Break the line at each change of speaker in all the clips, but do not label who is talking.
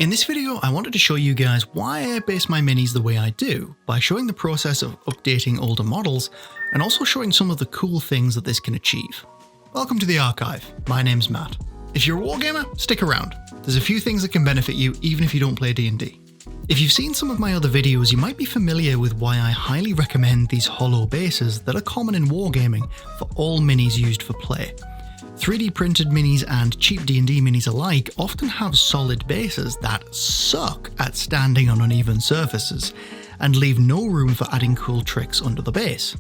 In this video, I wanted to show you guys why I base my minis the way I do, by showing the process of updating older models, and also showing some of the cool things that this can achieve. Welcome to the archive, my name's Matt. If you're a wargamer, stick around. There's a few things that can benefit you even if you don't play D&D. If you've seen some of my other videos, you might be familiar with why I highly recommend these hollow bases that are common in wargaming for all minis used for play. 3D printed minis and cheap D&D minis alike often have solid bases that suck at standing on uneven surfaces and leave no room for adding cool tricks under the base.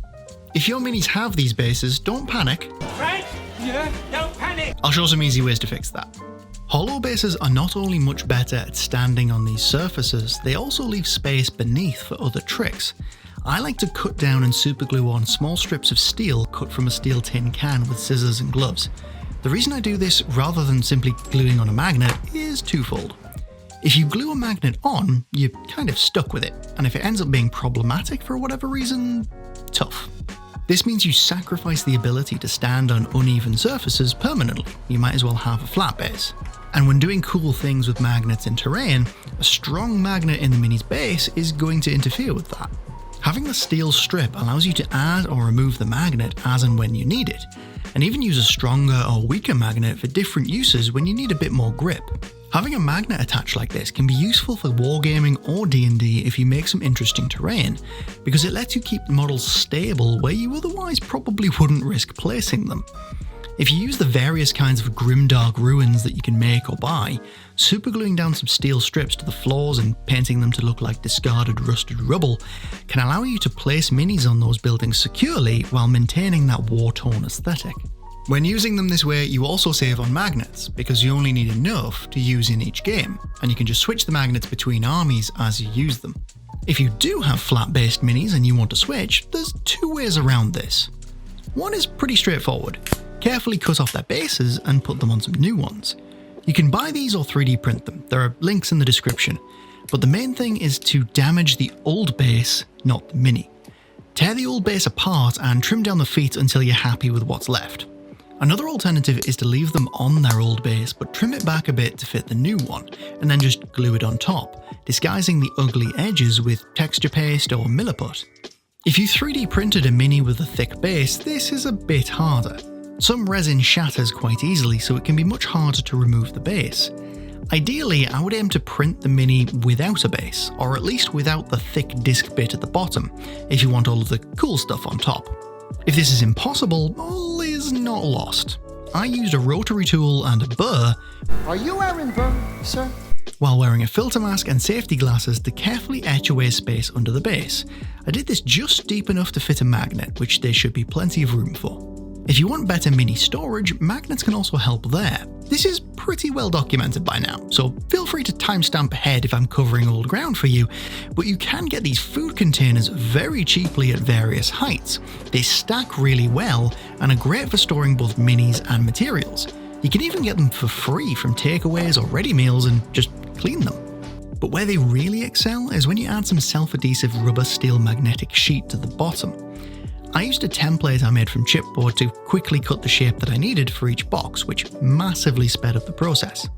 If your minis have these bases, don't panic.
Right? Yeah, don't panic!
I'll show some easy ways to fix that. Hollow bases are not only much better at standing on these surfaces, they also leave space beneath for other tricks. I like to cut down and superglue on small strips of steel cut from a steel tin can with scissors and gloves. The reason I do this rather than simply gluing on a magnet is twofold. If you glue a magnet on, you're kind of stuck with it, and if it ends up being problematic for whatever reason, tough. This means you sacrifice the ability to stand on uneven surfaces permanently. You might as well have a flat base. And when doing cool things with magnets in terrain, a strong magnet in the mini's base is going to interfere with that. Having the steel strip allows you to add or remove the magnet as and when you need it, and even use a stronger or weaker magnet for different uses when you need a bit more grip. Having a magnet attached like this can be useful for wargaming or D&D if you make some interesting terrain, because it lets you keep models stable where you otherwise probably wouldn't risk placing them. If you use the various kinds of grimdark ruins that you can make or buy, supergluing down some steel strips to the floors and painting them to look like discarded rusted rubble can allow you to place minis on those buildings securely while maintaining that war-torn aesthetic. When using them this way, you also save on magnets, because you only need enough to use in each game, and you can just switch the magnets between armies as you use them. If you do have flat-based minis and you want to switch, there's two ways around this. One is pretty straightforward. Carefully cut off their bases and put them on some new ones. You can buy these or 3D print them, there are links in the description, but the main thing is to damage the old base, not the mini. Tear the old base apart and trim down the feet until you're happy with what's left. Another alternative is to leave them on their old base but trim it back a bit to fit the new one, and then just glue it on top, disguising the ugly edges with texture paste or milliput. If you 3D printed a mini with a thick base, this is a bit harder. Some resin shatters quite easily, so it can be much harder to remove the base. Ideally, I would aim to print the mini without a base, or at least without the thick disc bit at the bottom, if you want all of the cool stuff on top. If this is impossible, all is not lost. I used a rotary tool and a burr.
Are you wearing burr, sir?
While wearing a filter mask and safety glasses to carefully etch away space under the base. I did this just deep enough to fit a magnet, which there should be plenty of room for. If you want better mini storage, magnets can also help there. This is pretty well documented by now, so feel free to timestamp ahead if I'm covering old ground for you, but you can get these food containers very cheaply at various heights. They stack really well and are great for storing both minis and materials. You can even get them for free from takeaways or ready meals and just clean them. But where they really excel is when you add some self-adhesive rubber steel magnetic sheet to the bottom. I used a template I made from chipboard to quickly cut the shape that I needed for each box, which massively sped up the process.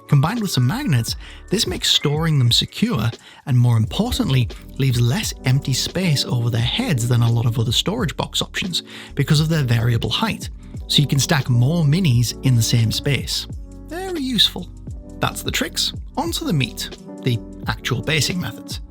Combined with some magnets, this makes storing them secure and, more importantly, leaves less empty space over their heads than a lot of other storage box options because of their variable height, so you can stack more minis in the same space. Very useful. That's the tricks, onto the meat, the actual basing methods.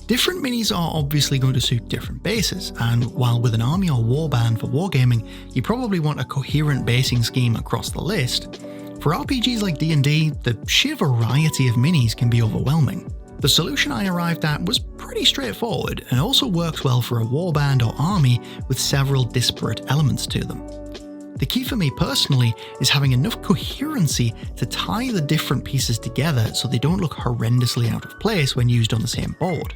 Different minis are obviously going to suit different bases, and while with an army or warband for wargaming, you probably want a coherent basing scheme across the list, for RPGs like D&D, the sheer variety of minis can be overwhelming. The solution I arrived at was pretty straightforward, and also works well for a warband or army with several disparate elements to them. The key for me personally is having enough coherency to tie the different pieces together so they don't look horrendously out of place when used on the same board.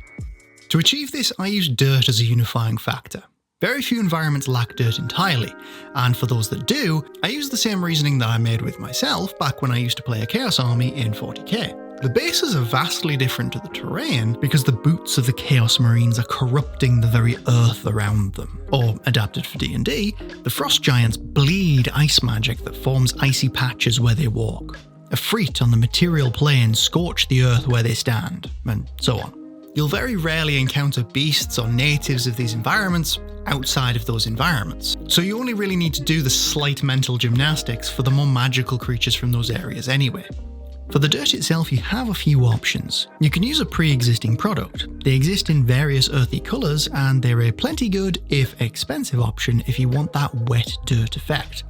To achieve this, I use dirt as a unifying factor. Very few environments lack dirt entirely, and for those that do, I use the same reasoning that I made with myself back when I used to play a Chaos Army in 40k. The bases are vastly different to the terrain because the boots of the Chaos Marines are corrupting the very earth around them. Or, adapted for D&D, the Frost Giants bleed ice magic that forms icy patches where they walk. frit on the material plane scorch the earth where they stand, and so on. You'll very rarely encounter beasts or natives of these environments outside of those environments, so you only really need to do the slight mental gymnastics for the more magical creatures from those areas anyway. For the dirt itself, you have a few options. You can use a pre-existing product. They exist in various earthy colours, and they're a plenty good, if expensive option if you want that wet dirt effect.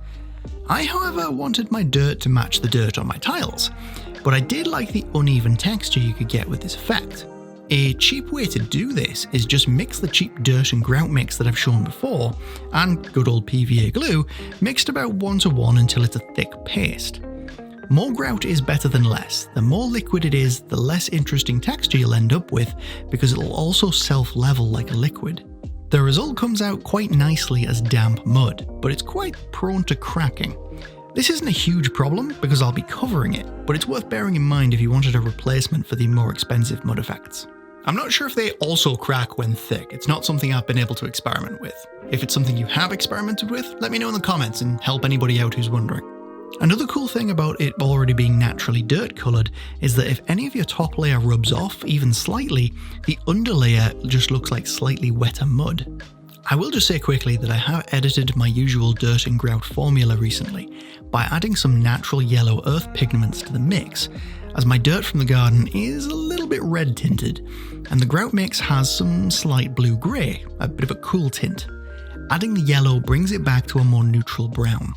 I, however, wanted my dirt to match the dirt on my tiles, but I did like the uneven texture you could get with this effect. A cheap way to do this is just mix the cheap dirt and grout mix that I've shown before, and good old PVA glue, mixed about 1:1 until it's a thick paste. More grout is better than less. The more liquid it is, the less interesting texture you'll end up with, because it'll also self-level like a liquid. The result comes out quite nicely as damp mud, but it's quite prone to cracking. This isn't a huge problem because I'll be covering it, but it's worth bearing in mind if you wanted a replacement for the more expensive mud effects. I'm not sure if they also crack when thick. It's not something I've been able to experiment with. If it's something you have experimented with, let me know in the comments and help anybody out who's wondering. Another cool thing about it already being naturally dirt coloured is that if any of your top layer rubs off even slightly, the underlayer just looks like slightly wetter mud. I will just say quickly that I have edited my usual dirt and grout formula recently by adding some natural yellow earth pigments to the mix, as my dirt from the garden is a little bit red tinted, and the grout mix has some slight blue-grey, a bit of a cool tint. Adding the yellow brings it back to a more neutral brown.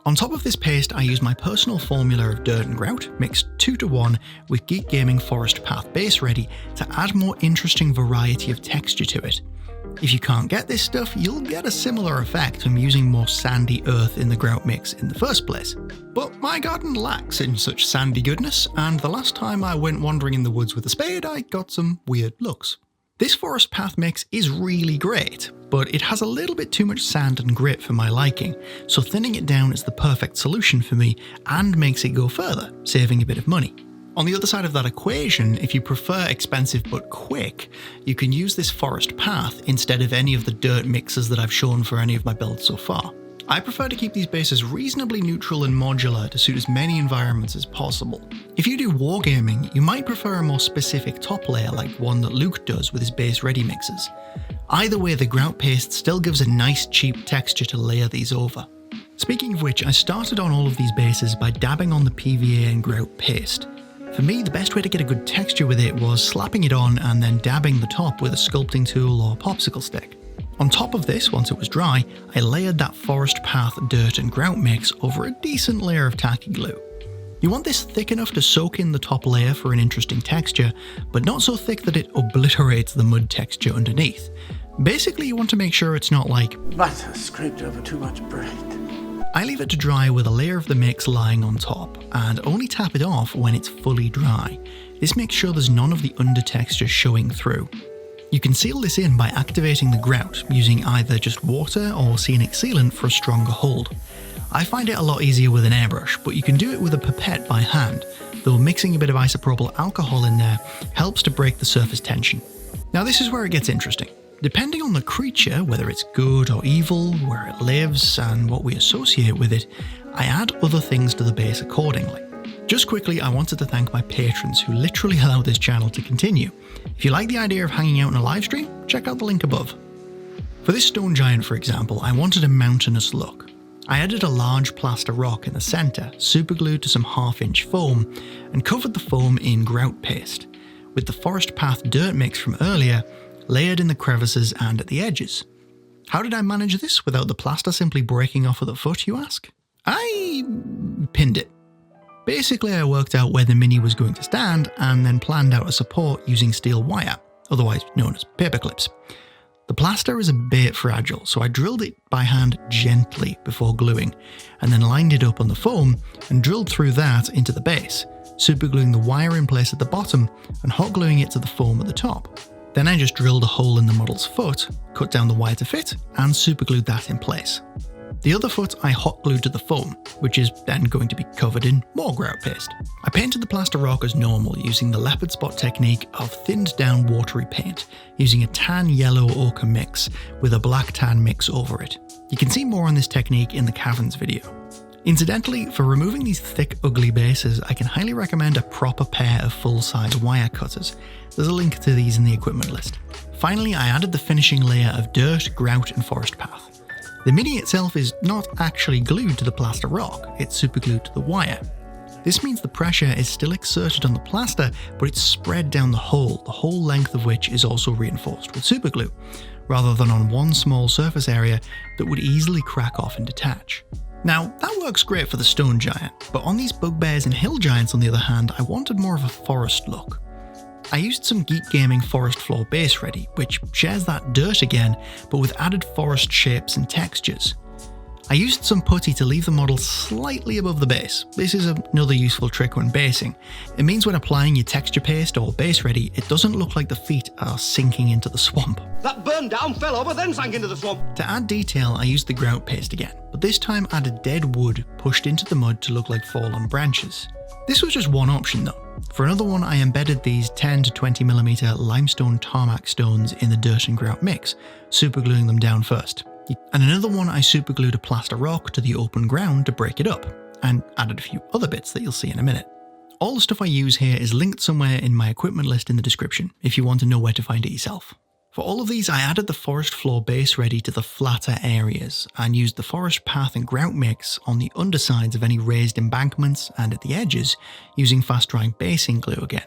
On top of this paste, I use my personal formula of dirt and grout, mixed 2:1 with Geek Gaming Forest Path Base Ready to add more interesting variety of texture to it. If you can't get this stuff, you'll get a similar effect from using more sandy earth in the grout mix in the first place. But my garden lacks in such sandy goodness, and the last time I went wandering in the woods with a spade, I got some weird looks. This forest path mix is really great, but it has a little bit too much sand and grit for my liking, so thinning it down is the perfect solution for me and makes it go further, saving a bit of money. On the other side of that equation, if you prefer expensive but quick, you can use this forest path instead of any of the dirt mixes that I've shown for any of my builds so far. I prefer to keep these bases reasonably neutral and modular to suit as many environments as possible. If you do wargaming, you might prefer a more specific top layer like one that Luke does with his base ready mixes. Either way, the grout paste still gives a nice cheap texture to layer these over. Speaking of which, I started on all of these bases by dabbing on the PVA and grout paste. For me, the best way to get a good texture with it was slapping it on and then dabbing the top with a sculpting tool or popsicle stick. On top of this, once it was dry, I layered that forest path dirt and grout mix over a decent layer of tacky glue. You want this thick enough to soak in the top layer for an interesting texture, but not so thick that it obliterates the mud texture underneath. Basically, you want to make sure it's not like
butter scraped over too much bread.
I leave it to dry with a layer of the mix lying on top, and only tap it off when it's fully dry. This makes sure there's none of the under texture showing through. You can seal this in by activating the grout using either just water or scenic sealant for a stronger hold. I find it a lot easier with an airbrush, but you can do it with a pipette by hand, though mixing a bit of isopropyl alcohol in there helps to break the surface tension. Now this is where it gets interesting. Depending on the creature, whether it's good or evil, where it lives, and what we associate with it, I add other things to the base accordingly. Just quickly, I wanted to thank my patrons who literally allow this channel to continue. If you like the idea of hanging out in a live stream, check out the link above. For this stone giant, for example, I wanted a mountainous look. I added a large plaster rock in the centre, superglued to some 1/2-inch foam, and covered the foam in grout paste, with the forest path dirt mix from earlier layered in the crevices and at the edges. How did I manage this without the plaster simply breaking off at the foot, you ask? I pinned it. Basically, I worked out where the mini was going to stand and then planned out a support using steel wire, otherwise known as paper clips. The plaster is a bit fragile, so I drilled it by hand gently before gluing, and then lined it up on the foam and drilled through that into the base, supergluing the wire in place at the bottom and hot gluing it to the foam at the top. Then I just drilled a hole in the model's foot, cut down the wire to fit, and superglued that in place. The other foot I hot glued to the foam, which is then going to be covered in more grout paste. I painted the plaster rock as normal using the leopard spot technique of thinned down watery paint, using a tan yellow ochre mix with a black tan mix over it. You can see more on this technique in the caverns video. Incidentally, for removing these thick, ugly bases, I can highly recommend a proper pair of full-size wire cutters. There's a link to these in the equipment list. Finally, I added the finishing layer of dirt, grout and forest path. The mini itself is not actually glued to the plaster rock, it's superglued to the wire. This means the pressure is still exerted on the plaster, but it's spread down the whole length of which is also reinforced with superglue, rather than on one small surface area that would easily crack off and detach. Now, that works great for the stone giant, but on these bugbears and hill giants on the other hand, I wanted more of a forest look. I used some Geek Gaming forest floor base ready, which shares that dirt again, but with added forest shapes and textures. I used some putty to leave the model slightly above the base. This is another useful trick when basing. It means when applying your texture paste or base ready, it doesn't look like the feet are sinking into the swamp.
That burned down, fell over, then sank into the swamp.
To add detail, I used the grout paste again, but this time added dead wood pushed into the mud to look like fallen branches. This was just one option though. For another one, I embedded these 10 to 20mm limestone tarmac stones in the dirt and grout mix, supergluing them down first. And another one I superglued a plaster rock to the open ground to break it up, and added a few other bits that you'll see in a minute. All the stuff I use here is linked somewhere in my equipment list in the description, if you want to know where to find it yourself. For all of these, I added the forest floor base ready to the flatter areas, and used the forest path and grout mix on the undersides of any raised embankments and at the edges, using fast-drying basing glue again.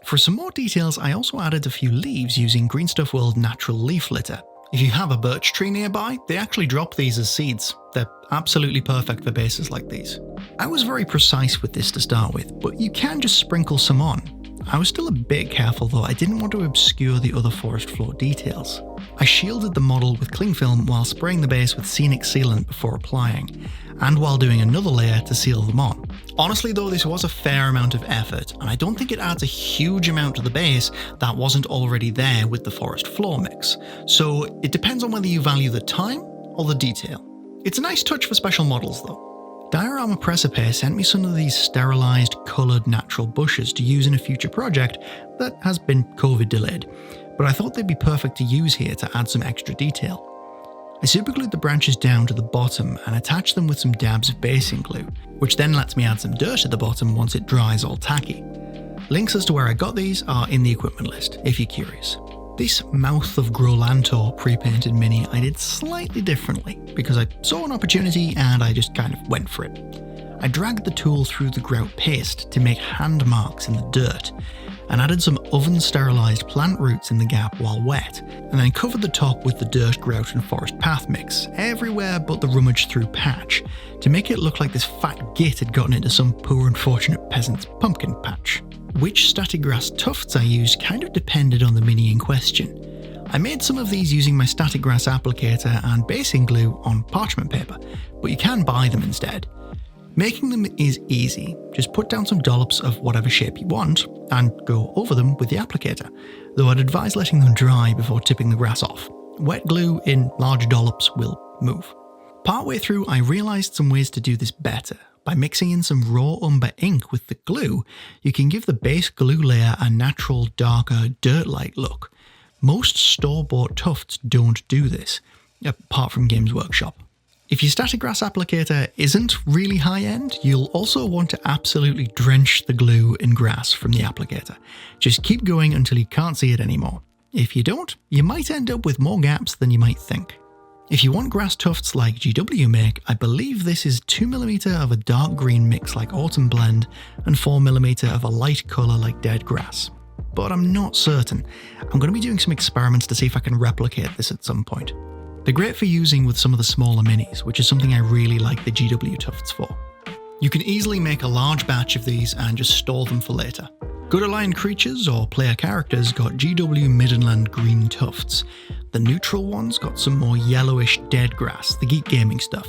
For some more details, I also added a few leaves using Green Stuff World Natural Leaf Litter. If you have a birch tree nearby, they actually drop these as seeds. They're absolutely perfect for bases like these. I was very precise with this to start with, but you can just sprinkle some on. I was still a bit careful though, I didn't want to obscure the other forest floor details. I shielded the model with cling film while spraying the base with scenic sealant before applying, and while doing another layer to seal them on. Honestly though, this was a fair amount of effort, and I don't think it adds a huge amount to the base that wasn't already there with the forest floor mix, so it depends on whether you value the time or the detail. It's a nice touch for special models though. Diorama Precipice sent me some of these sterilised, coloured natural bushes to use in a future project that has been COVID delayed, but I thought they'd be perfect to use here to add some extra detail. I superglued the branches down to the bottom and attached them with some dabs of basing glue, which then lets me add some dirt at the bottom once it dries all tacky. Links as to where I got these are in the equipment list, if you're curious. This Mouth of Grolantor pre-painted mini I did slightly differently, because I saw an opportunity and I just kind of went for it. I dragged the tool through the grout paste to make hand marks in the dirt, and added some oven sterilised plant roots in the gap while wet, and then covered the top with the dirt, grout and forest path mix, everywhere but the rummage through patch, to make it look like this fat git had gotten into some poor unfortunate peasant's pumpkin patch. Which static grass tufts I used kind of depended on the mini in question. I made some of these using my static grass applicator and basing glue on parchment paper, but you can buy them instead. Making them is easy, just put down some dollops of whatever shape you want and go over them with the applicator, though I'd advise letting them dry before tipping the grass off. Wet glue in large dollops will move. Partway through I realised some ways to do this better. By mixing in some raw umber ink with the glue, you can give the base glue layer a natural, darker, dirt-like look. Most store-bought tufts don't do this, apart from Games Workshop. If your static grass applicator isn't really high-end, you'll also want to absolutely drench the glue in grass from the applicator. Just keep going until you can't see it anymore. If you don't, you might end up with more gaps than you might think. If you want grass tufts like GW make, I believe this is 2mm of a dark green mix like Autumn Blend and 4mm of a light colour like Dead Grass. But I'm not certain. I'm going to be doing some experiments to see if I can replicate this at some point. They're great for using with some of the smaller minis, which is something I really like the GW tufts for. You can easily make a large batch of these and just store them for later. Good aligned creatures or player characters got GW Midland green tufts. The neutral ones got some more yellowish dead grass, the Geek Gaming stuff.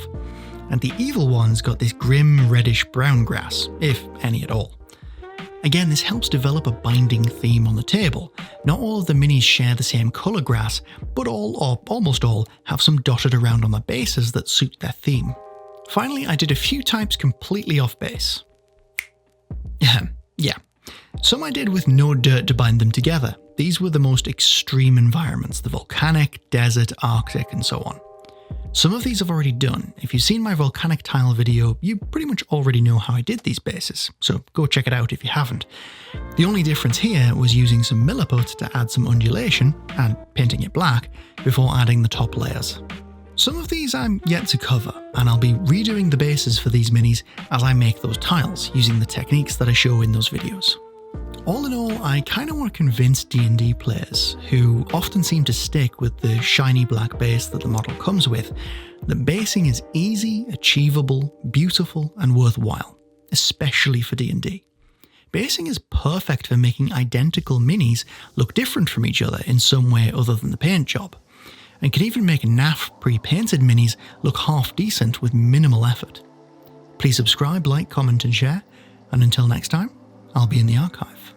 And the evil ones got this grim reddish brown grass, if any at all. Again, this helps develop a binding theme on the table. Not all of the minis share the same colour grass, but all, or almost all, have some dotted around on the bases that suit their theme. Finally, I did a few types completely off base. Yeah. Some I did with no dirt to bind them together. These were the most extreme environments, the volcanic, desert, arctic and so on. Some of these I've already done. If you've seen my volcanic tile video, you pretty much already know how I did these bases, so go check it out if you haven't. The only difference here was using some milliput to add some undulation and painting it black before adding the top layers. Some of these I'm yet to cover, and I'll be redoing the bases for these minis as I make those tiles using the techniques that I show in those videos. All in all, I kind of want to convince D&D players, who often seem to stick with the shiny black base that the model comes with, that basing is easy, achievable, beautiful, and worthwhile, especially for D&D. Basing is perfect for making identical minis look different from each other in some way other than the paint job, and can even make naff pre-painted minis look half decent with minimal effort. Please subscribe, like, comment, and share, and until next time, I'll be in the archive.